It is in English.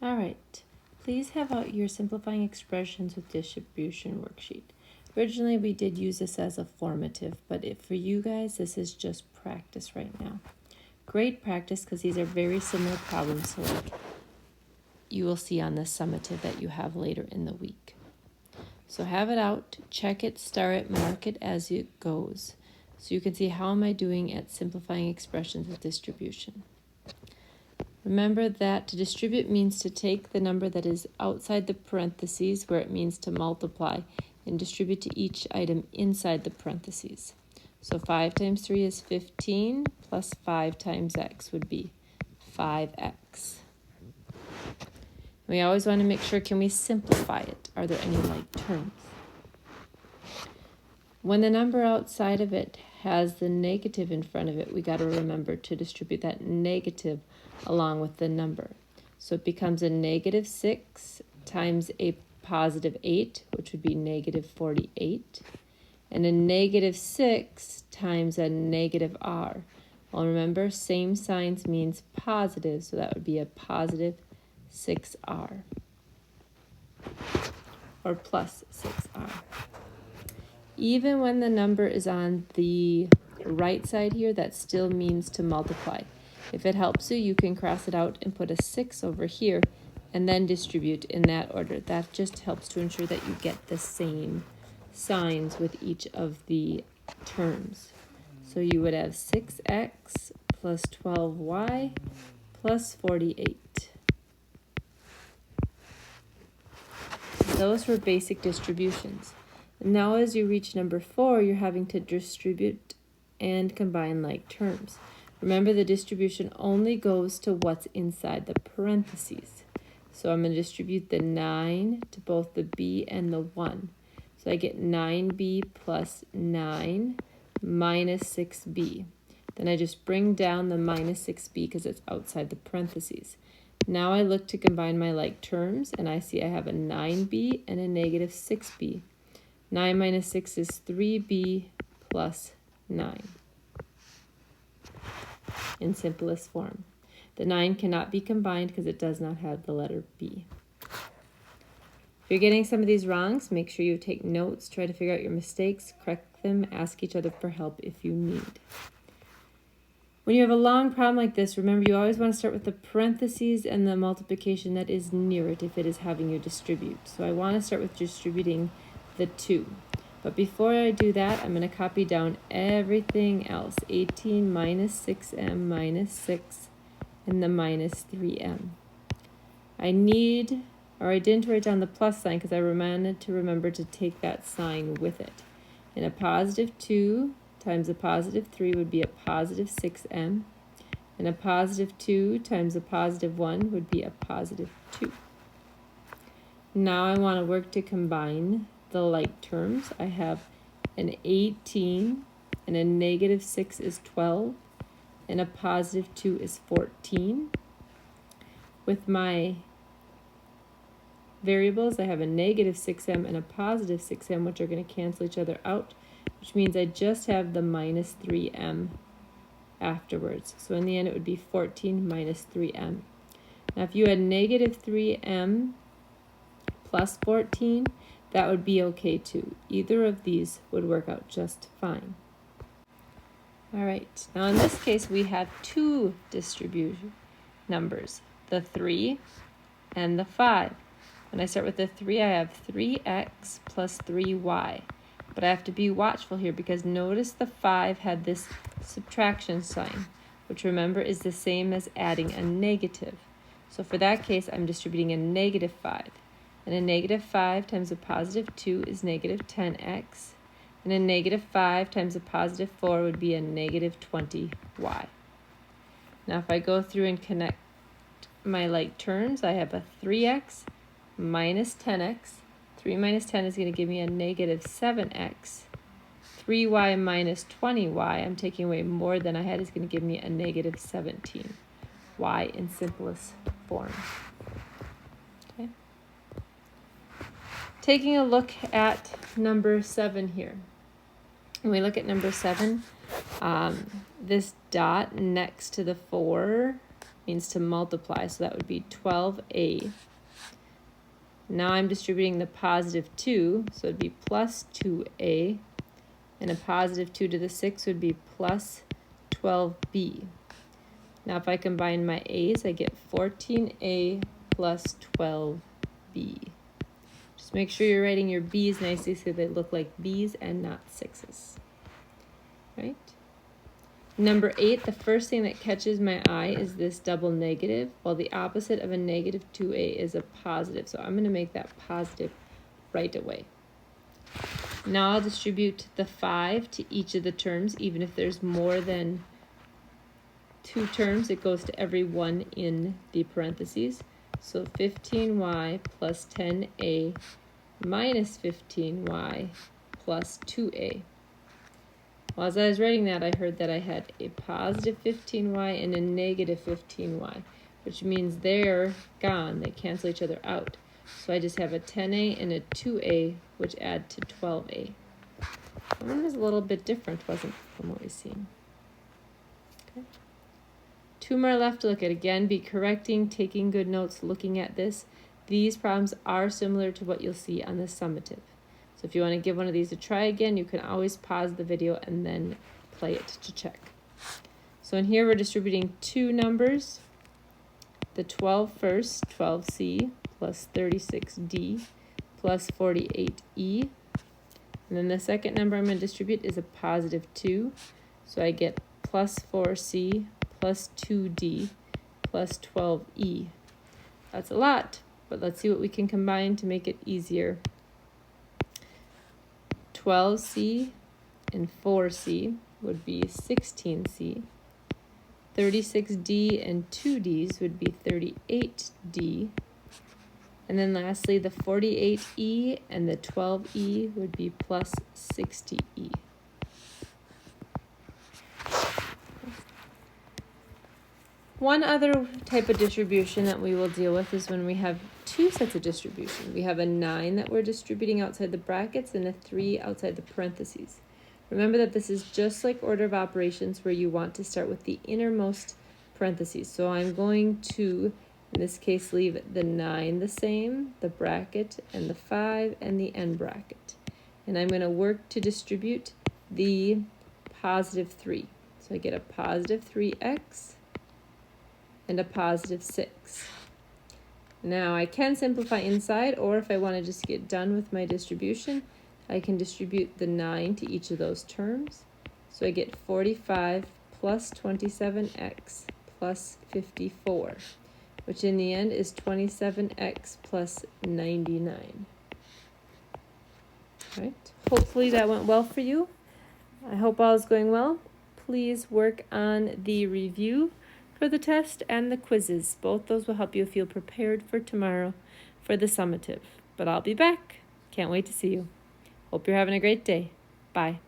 All right, please have out your simplifying expressions with distribution worksheet. Originally, we did use this as a formative, but for you guys, this is just practice right now. Great practice because these are very similar problems to like you will see on the summative that you have later in the week. So have it out, check it, star it, mark it as it goes. So you can see how am I doing at simplifying expressions with distribution. Remember that to distribute means to take the number that is outside the parentheses where it means to multiply and distribute to each item inside the parentheses. So 5 times 3 is 15 plus 5 times x would be 5x. We always want to make sure, can we simplify it? Are there any like terms? When the number outside of it has the negative in front of it, we got to remember to distribute that negative along with the number. So it becomes a negative 6 times a positive 8, which would be negative 48. And a negative 6 times a negative r. Well, remember, same signs means positive, so that would be a positive 6r. Or plus 6r. Even when the number is on the right side here, that still means to multiply. If it helps you, you can cross it out and put a 6 over here and then distribute in that order. That just helps to ensure that you get the same signs with each of the terms. So you would have 6x plus 12y plus 48. Those were basic distributions. Now as you reach number 4, you're having to distribute and combine like terms. Remember, the distribution only goes to what's inside the parentheses. So I'm going to distribute the 9 to both the b and the 1. So I get 9b plus 9 minus 6b. Then I just bring down the minus 6b because it's outside the parentheses. Now I look to combine my like terms, and I see I have a 9b and a negative 6b. 9 minus 6 is 3b plus 9 in simplest form. The 9 cannot be combined because it does not have the letter b. If you're getting some of these wrong, make sure you take notes, try to figure out your mistakes, correct them, ask each other for help if you need. When you have a long problem like this, remember you always want to start with the parentheses and the multiplication that is near it if it is having you distribute. So I want to start with distributing the 2. But before I do that, I'm going to copy down everything else. 18 minus 6m minus 6 and the minus 3m. I didn't write down the plus sign because I wanted to remember to take that sign with it. And a positive 2 times a positive 3 would be a positive 6m. And a positive 2 times a positive 1 would be a positive 2. Now I want to work to combine the like terms. I have an 18 and a negative 6 is 12 and a positive 2 is 14. With my variables, I have a negative 6m and a positive 6m, which are going to cancel each other out, which means I just have the minus 3m afterwards. So in the end, it would be 14 minus 3m. Now, if you had negative 3m plus 14, that would be okay too. Either of these would work out just fine. All right, now in this case, we have two distribution numbers, the 3 and the 5. When I start with the 3, I have 3x plus 3y. But I have to be watchful here because notice the 5 had this subtraction sign, which remember is the same as adding a negative. So for that case, I'm distributing a negative 5. And a negative 5 times a positive 2 is negative 10x. And a negative 5 times a positive 4 would be a negative 20y. Now if I go through and connect my like terms, I have a 3x minus 10x. 3 minus 10 is going to give me a negative 7x. 3y minus 20y, I'm taking away more than I had, is going to give me a negative 17y in simplest form. Okay. Taking a look at number 7 here. When we look at number 7, this dot next to the 4 means to multiply, so that would be 12a. Now I'm distributing the positive 2, so it'd be plus 2a, and a positive 2 to the 6 would be plus 12b. Now if I combine my a's, I get 14a plus 12b. Just make sure you're writing your b's nicely so they look like b's and not 6's. Right? Number 8, the first thing that catches my eye is this double negative, while the opposite of a negative 2a is a positive. So I'm going to make that positive right away. Now I'll distribute the 5 to each of the terms. Even if there's more than 2 terms, it goes to every one in the parentheses. So 15y plus 10a minus 15y plus 2a. Well, as I was writing that, I heard that I had a positive 15y and a negative 15y, which means they're gone. They cancel each other out. So I just have a 10a and a 2a, which add to 12a. That one was a little bit different, wasn't it, from what we've seen? Okay. 2 more left to look at. Again, be correcting, taking good notes, looking at this. These problems are similar to what you'll see on the summative. So if you want to give one of these a try again, you can always pause the video and then play it to check. So in here, we're distributing 2 numbers. The 12 first, 12c plus 36d plus 48e. And then the second number I'm going to distribute is a positive 2. So I get plus 4c plus 2d plus 12e. That's a lot, but let's see what we can combine to make it easier. 12c and 4c would be 16c. 36d and 2d's would be 38d. And then lastly, the 48e and the 12e would be plus 60e. One other type of distribution that we will deal with is when we have 2 sets of distribution. We have a 9 that we're distributing outside the brackets and a 3 outside the parentheses. Remember that this is just like order of operations where you want to start with the innermost parentheses. So I'm going to, in this case, leave the 9 the same, the bracket, and the 5, and the end bracket. And I'm going to work to distribute the positive 3. So I get a positive 3x and a positive 6. Now I can simplify inside, or if I want to just get done with my distribution, I can distribute the 9 to each of those terms. So I get 45 plus 27x plus 54, which in the end is 27x plus 99. All right. Hopefully that went well for you. I hope all is going well. Please work on the review for the test and the quizzes. Both those will help you feel prepared for tomorrow for the summative. But I'll be back. Can't wait to see you. Hope you're having a great day. Bye.